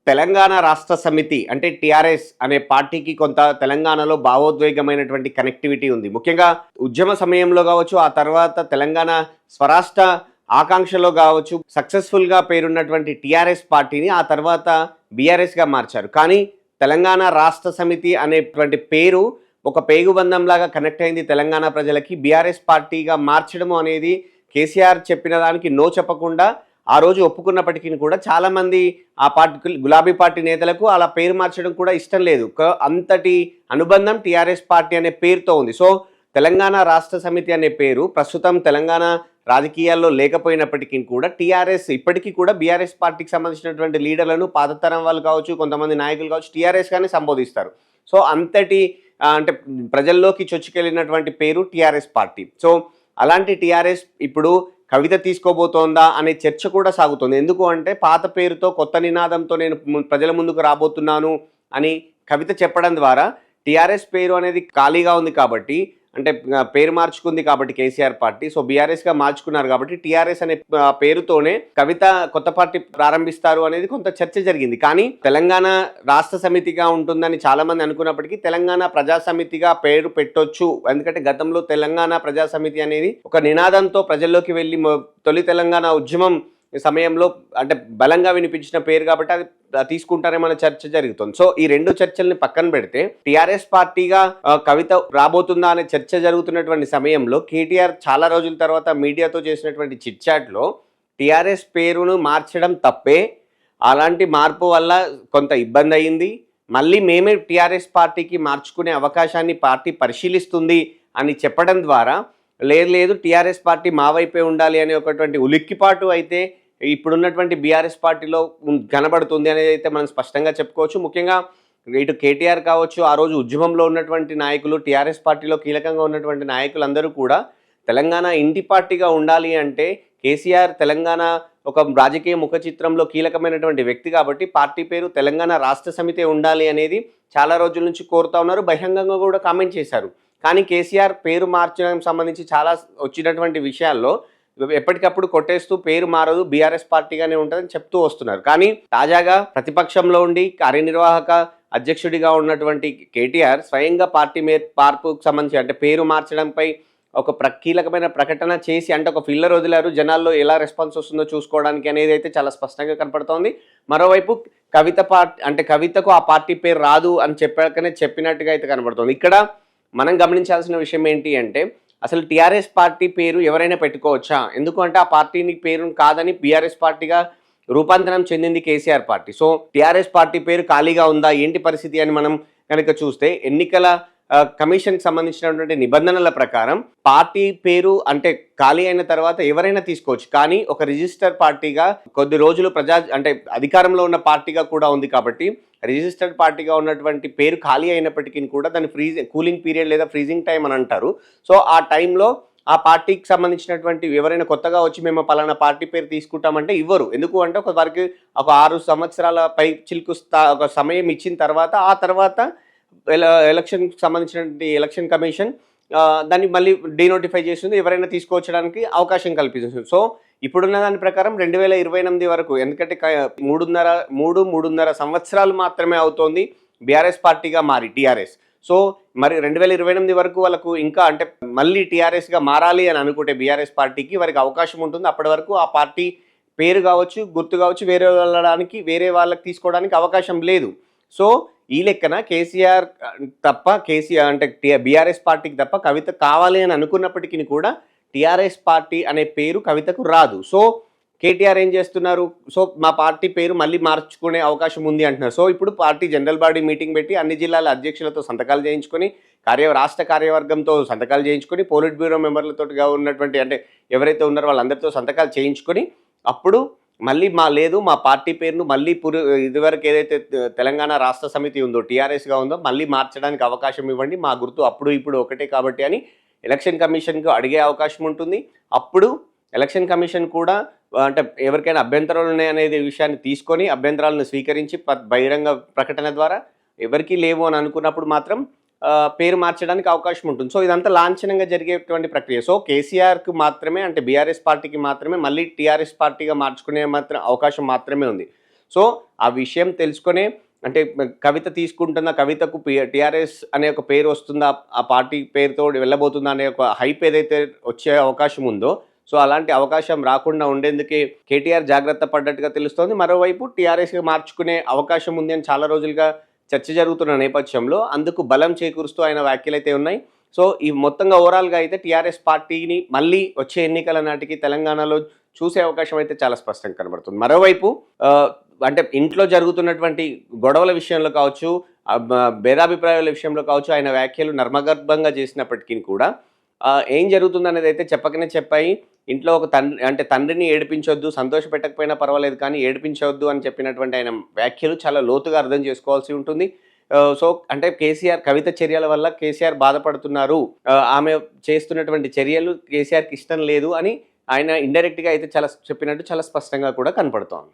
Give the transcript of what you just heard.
తెలంగాణ రాష్ట్ర సమితి అంటే టీఆర్ఎస్ అనే పార్టీకి కొంత తెలంగాణలో భావోద్వేగమైనటువంటి కనెక్టివిటీ ఉంది. ముఖ్యంగా ఉద్యమ సమయంలో కావచ్చు, ఆ తర్వాత తెలంగాణ స్వరాష్ట్ర ఆకాంక్షలో కావచ్చు, సక్సెస్ఫుల్గా పేరున్నటువంటి టీఆర్ఎస్ పార్టీని ఆ తర్వాత బీఆర్ఎస్గా మార్చారు. కానీ తెలంగాణ రాష్ట్ర సమితి అనేటువంటి పేరు ఒక పేగుబంధంలాగా కనెక్ట్ అయింది తెలంగాణ ప్రజలకి. బీఆర్ఎస్ పార్టీగా మార్చడం అనేది కేసీఆర్ చెప్పిన దానికి నో చెప్పకుండా ఆ రోజు ఒప్పుకున్నప్పటికీ కూడా చాలామంది ఆ పార్టీ గులాబీ పార్టీ నేతలకు అలా పేరు మార్చడం కూడా ఇష్టం లేదు. అంతటి అనుబంధం టీఆర్ఎస్ పార్టీ అనే పేరుతో ఉంది. సో తెలంగాణ రాష్ట్ర సమితి అనే పేరు ప్రస్తుతం తెలంగాణ రాజకీయాల్లో లేకపోయినప్పటికీ కూడా టీఆర్ఎస్ ఇప్పటికీ కూడా బీఆర్ఎస్ పార్టీకి సంబంధించినటువంటి లీడర్లను పాత తరం వాళ్ళు కావచ్చు, కొంతమంది నాయకులు కావచ్చు, టీఆర్ఎస్ గానే సంబోధిస్తారు. సో అంతటి అంటే ప్రజల్లోకి చొచ్చుకెళ్ళినటువంటి పేరు టీఆర్ఎస్ పార్టీ. సో అలాంటి టీఆర్ఎస్ ఇప్పుడు కవిత తీసుకోబోతోందా అనే చర్చ కూడా సాగుతుంది. ఎందుకు అంటే పాత పేరుతో కొత్త నినాదంతో నేను ప్రజల ముందుకు రాబోతున్నాను అని కవిత చెప్పడం ద్వారా టీఆర్ఎస్ పేరు అనేది ఖాళీగా ఉంది కాబట్టి, అంటే పేరు మార్చుకుంది కాబట్టి కేసీఆర్ పార్టీ, సో బీఆర్ఎస్గా మార్చుకున్నారు కాబట్టి టీఆర్ఎస్ అనే పేరుతోనే కవిత కొత్త పార్టీ ప్రారంభిస్తారు అనేది కొంత చర్చ జరిగింది. కానీ తెలంగాణ రాష్ట్ర సమితిగా ఉంటుందని చాలామంది అనుకున్నప్పటికీ తెలంగాణ ప్రజా సమితిగా పేరు పెట్టొచ్చు. ఎందుకంటే గతంలో తెలంగాణ ప్రజా సమితి అనేది ఒక నినాదంతో ప్రజల్లోకి వెళ్ళి తొలి తెలంగాణ ఉద్యమం సమయంలో అంటే బలంగా వినిపించిన పేరు కాబట్టి అది తీసుకుంటారేమన్న చర్చ జరుగుతుంది. సో ఈ రెండు చర్చల్ని పక్కన పెడితే టీఆర్ఎస్ పార్టీగా కవిత రాబోతుందా అనే చర్చ జరుగుతున్నటువంటి సమయంలో కేటీఆర్ చాలా రోజుల తర్వాత మీడియాతో చేసినటువంటి చిట్ చాట్లో టీఆర్ఎస్ పేరును మార్చడం తప్పే, అలాంటి మార్పు వల్ల కొంత ఇబ్బంది అయింది, మళ్ళీ మేమే టీఆర్ఎస్ పార్టీకి మార్చుకునే అవకాశాన్ని పార్టీ పరిశీలిస్తుంది అని చెప్పడం ద్వారా లేదు టీఆర్ఎస్ పార్టీ మా వైపే ఉండాలి అనే ఒకటువంటి ఉలిక్కిపాటు అయితే ఇప్పుడున్నటువంటి బీఆర్ఎస్ పార్టీలో కనబడుతుంది అనేది అయితే మనం స్పష్టంగా చెప్పుకోవచ్చు. ముఖ్యంగా ఇటు కేటీఆర్ కావచ్చు, ఆ రోజు ఉద్యమంలో ఉన్నటువంటి నాయకులు, టీఆర్ఎస్ పార్టీలో కీలకంగా ఉన్నటువంటి నాయకులందరూ కూడా తెలంగాణ ఇంటి పార్టీగా ఉండాలి అంటే కేసీఆర్ తెలంగాణ ఒక రాజకీయ ముఖ చిత్రంలో కీలకమైనటువంటి వ్యక్తి కాబట్టి పార్టీ పేరు తెలంగాణ రాష్ట్ర సమితి ఉండాలి అనేది చాలా రోజుల నుంచి కోరుతా ఉన్నారు. బహిరంగంగా కూడా కామెంట్ చేశారు. కానీ కేసీఆర్ పేరు మార్చడానికి సంబంధించి చాలా వచ్చినటువంటి విషయాల్లో ఎప్పటికప్పుడు కొట్టేస్తూ పేరు మారదు, బీఆర్ఎస్ పార్టీగానే ఉంటుందని చెప్తూ వస్తున్నారు. కానీ తాజాగా ప్రతిపక్షంలో ఉండి కార్యనిర్వాహక అధ్యక్షుడిగా ఉన్నటువంటి కేటీఆర్ స్వయంగా పార్టీ మార్పుకు సంబంధించి అంటే పేరు మార్చడంపై ఒక కీలకమైన ప్రకటన చేసి అంటే ఒక ఫిల్లర్ వదిలారు, జనాల్లో ఎలా రెస్పాన్స్ వస్తుందో చూసుకోవడానికి అనేది అయితే చాలా స్పష్టంగా కనపడుతోంది. మరోవైపు కవిత పార్టీ అంటే కవితకు ఆ పార్టీ పేరు రాదు అని చెప్పినట్టుగా అయితే కనబడుతోంది. ఇక్కడ మనం గమనించాల్సిన విషయం ఏంటి అంటే అసలు టీఆర్ఎస్ పార్టీ పేరు ఎవరైనా పెట్టుకోవచ్చా? ఎందుకు అంటే ఆ పార్టీని పేరు కాదని బీఆర్ఎస్ పార్టీగా రూపాంతరం చెందింది KCR party. So TRS party పేరు ఖాళీగా ఉందా, ఏంటి పరిస్థితి అని మనం కనుక చూస్తే ఎన్నికల కమిషన్కి సంబంధించినటువంటి నిబంధనల ప్రకారం పార్టీ పేరు అంటే ఖాళీ అయిన తర్వాత ఎవరైనా తీసుకోవచ్చు. కానీ ఒక రిజిస్టర్ పార్టీగా కొద్ది రోజులు అంటే అధికారంలో ఉన్న పార్టీగా కూడా ఉంది కాబట్టి రిజిస్టర్డ్ పార్టీగా ఉన్నటువంటి పేరు ఖాళీ అయినప్పటికీ కూడా దాన్ని కూలింగ్ పీరియడ్ లేదా ఫ్రీజింగ్ టైం అని అంటారు. సో ఆ టైంలో ఆ పార్టీకి సంబంధించినటువంటి ఎవరైనా కొత్తగా వచ్చి మేము పలానా పార్టీ పేరు తీసుకుంటామంటే ఇవ్వరు. ఎందుకు అంటే వారికి ఒక 6 సంవత్సరాల పై చిలుకు ఒక సమయం ఇచ్చిన తర్వాత ఆ తర్వాత ఎలక్షన్కి సంబంధించినటువంటి ఎలక్షన్ కమిషన్ దాన్ని మళ్ళీ డీనోటిఫై చేస్తుంది, ఎవరైనా తీసుకొచ్చడానికి అవకాశం కల్పిస్తుంది. సో ఇప్పుడున్న దాని ప్రకారం 2028 వరకు, ఎందుకంటే 3.5 సంవత్సరాలు మాత్రమే అవుతోంది బీఆర్ఎస్ పార్టీగా మారి టీఆర్ఎస్. సో మరి 2028 వరకు వాళ్ళకు ఇంకా అంటే మళ్ళీ టీఆర్ఎస్గా మారాలి అని అనుకుంటే బీఆర్ఎస్ పార్టీకి వారికి అవకాశం ఉంటుంది. అప్పటి వరకు ఆ పార్టీ పేరు కావచ్చు, గుర్తు కావచ్చు వేరే వాళ్ళకి తీసుకోవడానికి అవకాశం లేదు. సో ఈ లెక్కన కేసీఆర్ అంటే బీఆర్ఎస్ పార్టీకి తప్ప కవిత కావాలి అని అనుకున్నప్పటికీ కూడా టీఆర్ఎస్ పార్టీ అనే పేరు కవితకు రాదు. సో కేటీఆర్ ఏం చేస్తున్నారు, సో మా పార్టీ పేరు మళ్ళీ మార్చుకునే అవకాశం ఉంది అంటున్నారు. సో ఇప్పుడు పార్టీ జనరల్ బాడీ మీటింగ్ పెట్టి అన్ని జిల్లాల అధ్యక్షులతో సంతకాలు చేయించుకొని రాష్ట్ర కార్యవర్గంతో సంతకాలు చేయించుకొని పోలిట్ బ్యూరో మెంబర్లతో ఉన్నటువంటి అంటే ఎవరైతే ఉన్నారో వాళ్ళందరితో సంతకాలు చేయించుకొని అప్పుడు మళ్ళీ మా పార్టీ పేరును మళ్ళీ ఇదివరకు ఏదైతే తెలంగాణ రాష్ట్ర సమితి ఉందో టీఆర్ఎస్గా ఉందో మళ్ళీ మార్చడానికి అవకాశం ఇవ్వండి, మా గుర్తు అప్పుడు ఇప్పుడు ఒకటే కాబట్టి అని ఎలక్షన్ కమిషన్కు అడిగే అవకాశం ఉంటుంది. అప్పుడు ఎలక్షన్ కమిషన్ కూడా అంటే ఎవరికైనా అభ్యంతరాలు ఉన్నాయనేది విషయాన్ని తీసుకొని అభ్యంతరాలను స్వీకరించి బహిరంగ ప్రకటన ద్వారా ఎవరికీ లేవు అని అనుకున్నప్పుడు మాత్రం పేరు మార్చడానికి అవకాశం ఉంటుంది. సో ఇదంతా లాంఛనంగా జరిగేటువంటి ప్రక్రియ. సో కేసీఆర్కి మాత్రమే అంటే బీఆర్ఎస్ పార్టీకి మాత్రమే మళ్ళీ టీఆర్ఎస్ పార్టీగా మార్చుకునే అవకాశం మాత్రమే ఉంది. సో ఆ విషయం తెలుసుకొనే అంటే కవిత తీసుకుంటున్న కవితకు టీఆర్ఎస్ అనే ఒక పేరు వస్తుందా, ఆ పార్టీ పేరుతో వెళ్ళబోతుందా అనే ఒక హైప్ ఏదైతే వచ్చే అవకాశం ఉందో, సో అలాంటి అవకాశం రాకుండా ఉండేందుకే కేటీఆర్ జాగ్రత్త పడ్డట్టుగా తెలుస్తోంది. మరోవైపు టీఆర్ఎస్‌గా మార్చుకునే అవకాశం ఉంది అని చాలా రోజులుగా చర్చ జరుగుతున్న నేపథ్యంలో అందుకు బలం చేకూరుస్తూ ఆయన వ్యాఖ్యలైతే ఉన్నాయి. సో ఈ మొత్తంగా ఓవరాల్‌గా అయితే టీఆర్ఎస్ పార్టీని మళ్ళీ వచ్చే ఎన్నికల నాటికి తెలంగాణలో చూసే అవకాశం అయితే చాలా స్పష్టంగా కనబడుతుంది. మరోవైపు అంటే ఇంట్లో జరుగుతున్నటువంటి గొడవల విషయంలో కావచ్చు, భేదాభిప్రాయాల విషయంలో కావచ్చు, ఆయన వ్యాఖ్యలు నర్మగర్భంగా చేసినప్పటికీ కూడా ఏం జరుగుతుందనేది అయితే చెప్పకనే చెప్పాయి. ఇంట్లో ఒక తండ్రిని ఏడిపించొద్దు, సంతోషపెట్టకపోయినా పర్వాలేదు కానీ ఏడిపించొద్దు అని చెప్పినటువంటి ఆయన వ్యాఖ్యలు చాలా లోతుగా అర్థం చేసుకోవాల్సి ఉంటుంది. సో అంటే కవిత చర్యల వల్ల కేసీఆర్ బాధపడుతున్నారు. ఆమె చేస్తున్నటువంటి చర్యలు కేసీఆర్‌కి ఇష్టం లేదు అని ఆయన ఇండైరెక్ట్‌గా అయితే చెప్పినట్టు చాలా స్పష్టంగా కూడా కనపడుతోంది.